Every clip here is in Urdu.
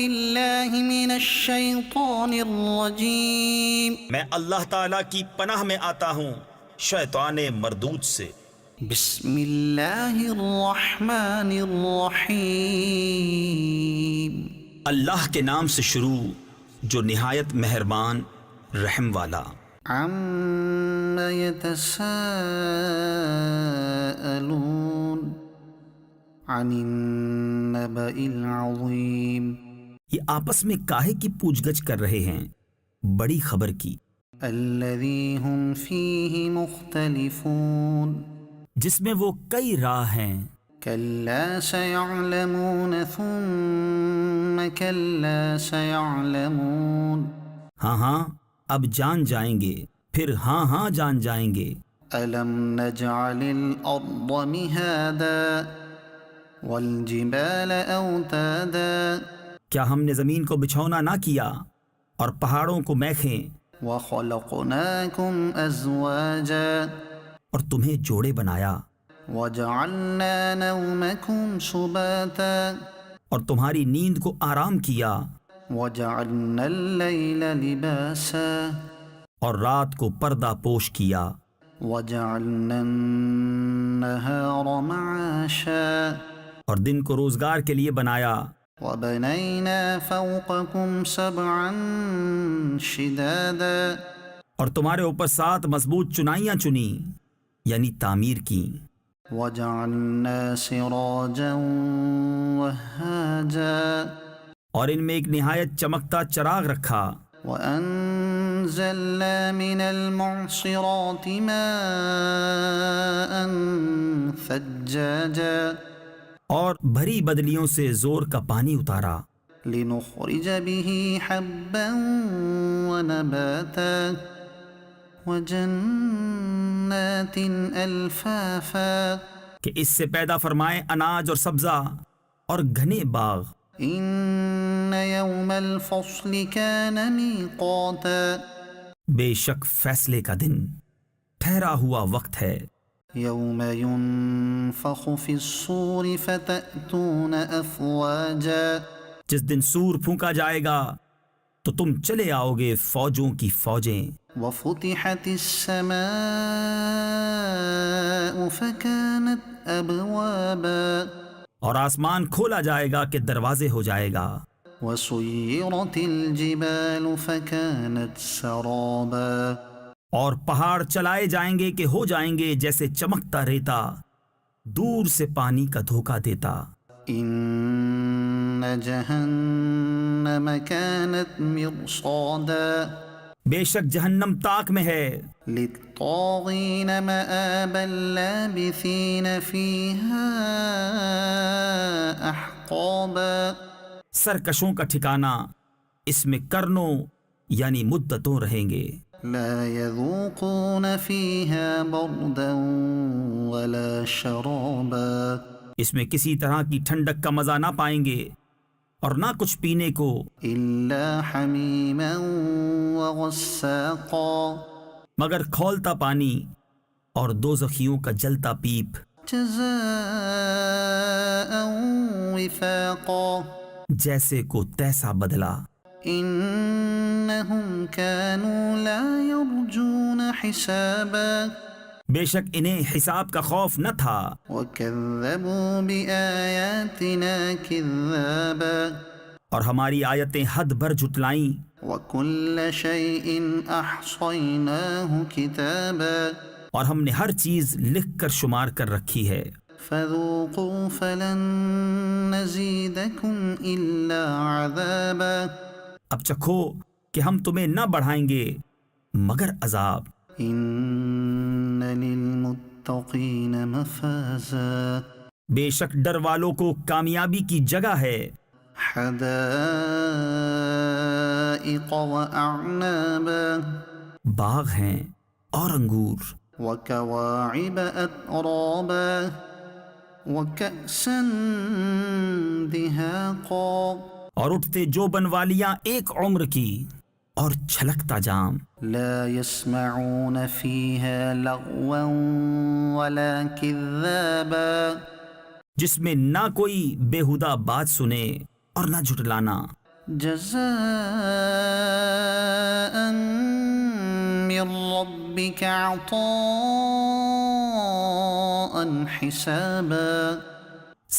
باللہ من الشیطان الرجیم، میں اللہ تعالیٰ کی پناہ میں آتا ہوں شیطان مردود سے۔ بسم اللہ الرحمن الرحیم، اللہ کے نام سے شروع جو نہایت مہربان رحم والا۔ عم یتساءلون عن النبأ العظیم، یہ آپس میں کاہے کی پوچھ گچھ کر رہے ہیں بڑی خبر کی، الذی هم فیہ مختلفون، جس میں وہ کئی راہ ہیں۔ کلا سیعلمون ثم کلا سیعلمون، ہاں ہاں اب جان جائیں گے، پھر ہاں ہاں جان جائیں گے۔ ألم نجعل الأرض مهادا والجبال أوتادا کیا ہم نے زمین کو بچھونا نہ کیا اور پہاڑوں کو میخیں، وخلقناكم أزواجا اور تمہیں جوڑے بنایا، وجعلنا نومكم سباتا اور تمہاری نیند کو آرام کیا، وجعلنا الليل لباسا اور رات کو پردہ پوش کیا، وجعلنا النهار معاشا اور دن کو روزگار کے لیے بنایا، وبنينا فوقكم سبعا شدادا اور تمہارے اوپر 7 مضبوط چنائیاں چنی یعنی تعمیر کی، وجعلنا سراجا وهاجا اور ان میں ایک نہایت چمکتا چراغ رکھا، وأنزلنا من المعصرات ماء ثجاجا اور بھری بدلیوں سے زور کا پانی اتارا، لنخرج به حبا ونباتا وجنات الفافا، کہ اس سے پیدا فرمائے اناج اور سبزہ اور گھنے باغ۔ ان يوم الفصل كان ميقاتا، بے شک فیصلے کا دن ٹھہرا ہوا وقت ہے، يوم ينفخ في الصور فتأتون أفواجا، جس دن سور پھونکا جائے گا تو تم چلے آؤ گے فوجوں کی فوجیں، وفتحت السماء فكانت أبوابا، اور آسمان کھولا جائے گا کہ دروازے ہو جائے گا، وسيرت الجبال فكانت سرابا، اور پہاڑ چلائے جائیں گے کہ ہو جائیں گے جیسے چمکتا ریتا دور سے پانی کا دھوکا دیتا۔ إن جهنم كانت مرصادا، بے شک جہنم تاک میں ہے، للطاغين مآبا لابثين فيها أحقابا، سرکشوں کا ٹھکانہ اس میں کرنوں یعنی مدتوں رہیں گے، لا يذوقون فيها بردا ولا شرابا، اس میں کسی طرح کی ٹھنڈک کا مزہ نہ پائیں گے اور نہ کچھ پینے کو، إلا حميما وغساقا، مگر کھولتا پانی اور دوزخیوں کا جلتا پیپ، جزاء وفاقا، جیسے کو تیسا بدلا۔ إنهم كانوا لا يرجون حسابا، بے شک انہیں حساب کا خوف نہ تھا، وكذبوا بآياتنا كذابا، اور ہماری آیتیں حد بھر جھٹلائیں، وكل شيء أحصيناه كتابا، اور ہم نے ہر چیز لکھ کر شمار کر رکھی ہے۔ فذوقوا فلن نزيدكم إلا عذابا، اب چکھو کہ ہم تمہیں نہ بڑھائیں گے مگر عذاب۔ إن للمتقين مفازا، بے شک ڈر والوں کو کامیابی کی جگہ ہے، حدائق وأعنابا، باغ ہیں اور انگور، وكواعب أترابا، وكأسا دهاقا، اور اٹھتے جو بنوالیاں ایک عمر کی اور چھلکتا جام، لا يسمعون فيها لغوا ولا كذابا، جس میں نہ کوئی بےہودہ بات سنے اور نہ جھٹلانا، جزاء من ربك عطاء حسابا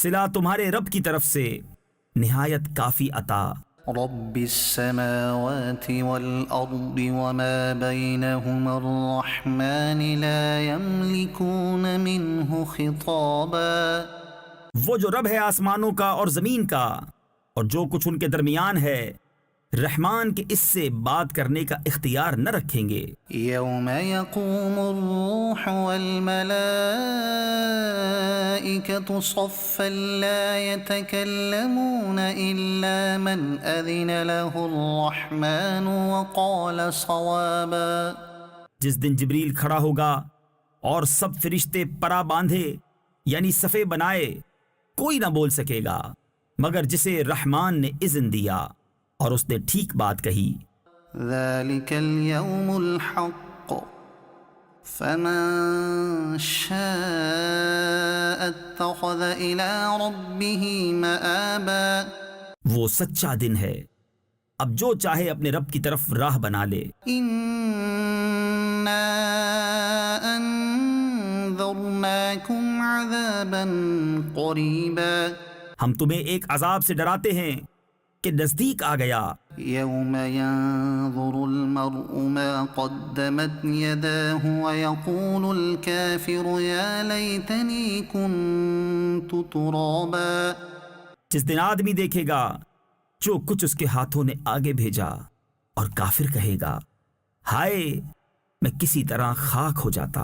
صلہ تمہارے رب کی طرف سے نہایت کافی عطا. رب السماوات والأرض وما بينهما الرحمن لا يملكون منه خطابا وہ جو رب ہے آسمانوں کا اور زمین کا اور جو کچھ ان کے درمیان ہے، رحمان کے اس سے بات کرنے کا اختیار نہ رکھیں گے. يوم يقوم الروح والملائكة صفا لا يتكلمون إلا من أذن له الرحمن وقال صوابا جس دن جبریل کھڑا ہوگا اور سب فرشتے پرا باندھے یعنی صفے بنائے، کوئی نہ بول سکے گا مگر جسے رحمان نے اذن دیا اور اس نے ٹھیک بات کہی. ذلك اليوم الحق فمن شاء اتخذ إلى ربه مآبا وہ سچا دن ہے، اب جو چاہے اپنے رب کی طرف راہ بنا لے. إنا أنذرناكم عذابا قريبا ہم تمہیں ایک عذاب سے ڈراتے ہیں کہ نزدیک آ گیا. يوم ينظر المرء ما قدمت يداه ويقول الكافر يا ليتني كنت ترابا جس دن آدمی دیکھے گا جو کچھ اس کے ہاتھوں نے آگے بھیجا اور کافر کہے گا ہائے میں کسی طرح خاک ہو جاتا.